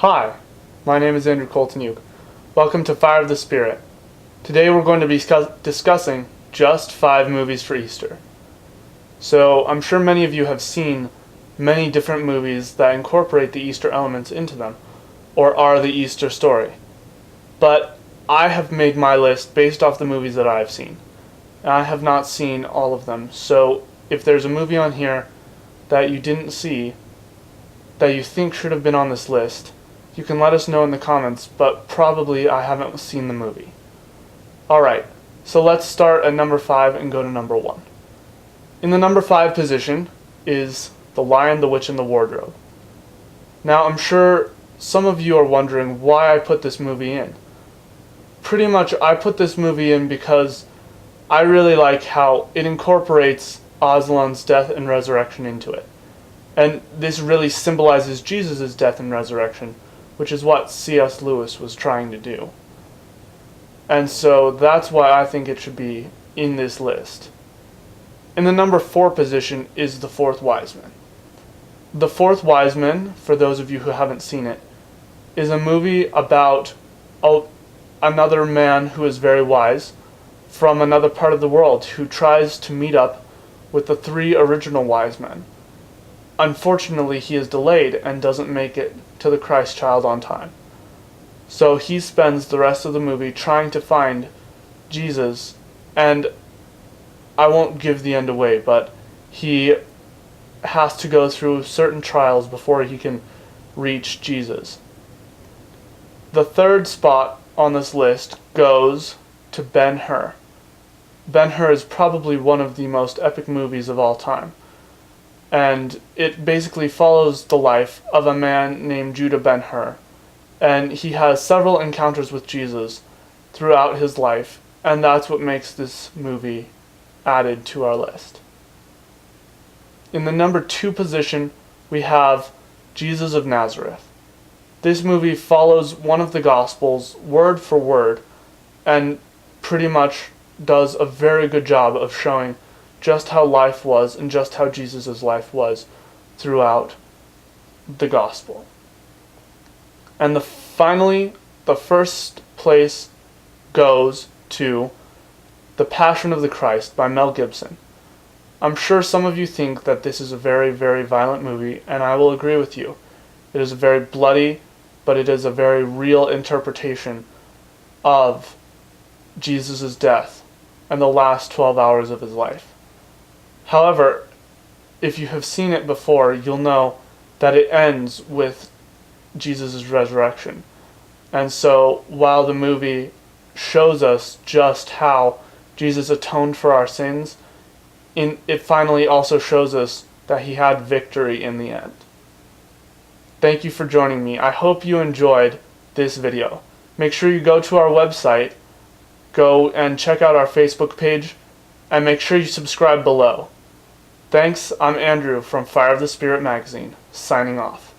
Hi, my name is Andrew Colton-Uke. Welcome to Fire of the Spirit. Today we're going to be discussing just 5 movies for Easter. So I'm sure many of you have seen many different movies that incorporate the Easter elements into them, or are the Easter story. But I have made my list based off the movies that I have seen. And I have not seen all of them, so if there's a movie on here that you didn't see, that you think should have been on this list, you can let us know in the comments, but probably I haven't seen the movie. Alright, so let's start at number 5 and go to number 1. In the number 5 position is The Lion, the Witch, and the Wardrobe. Now I'm sure some of you are wondering why I put this movie in. Pretty much I put this movie in because I really like how it incorporates Aslan's death and resurrection into it. And this really symbolizes Jesus' death and resurrection, which is what C.S. Lewis was trying to do. And so that's why I think it should be in this list. In the number 4 position is The Fourth Wise Man. The Fourth Wise Man, for those of you who haven't seen it, is a movie about another man who is very wise from another part of the world who tries to meet up with the 3 original wise men. Unfortunately, he is delayed and doesn't make it to the Christ child on time. So he spends the rest of the movie trying to find Jesus, and I won't give the end away, but he has to go through certain trials before he can reach Jesus. The 3rd spot on this list goes to Ben-Hur. Ben-Hur is probably one of the most epic movies of all time. And it basically follows the life of a man named Judah Ben-Hur. And he has several encounters with Jesus throughout his life, and that's what makes this movie added to our list. In the number 2 position, we have Jesus of Nazareth. This movie follows one of the Gospels word for word, and pretty much does a very good job of showing just how life was and just how Jesus' life was throughout the gospel. And finally, the first place goes to The Passion of the Christ by Mel Gibson. I'm sure some of you think that this is a very, very violent movie, and I will agree with you. It is very bloody, but it is a very real interpretation of Jesus' death and the last 12 hours of his life. However, if you have seen it before, you'll know that it ends with Jesus' resurrection. And so, while the movie shows us just how Jesus atoned for our sins, it finally also shows us that he had victory in the end. Thank you for joining me. I hope you enjoyed this video. Make sure you go to our website, go and check out our Facebook page, and make sure you subscribe below. Thanks, I'm Andrew from Fire of the Spirit magazine, signing off.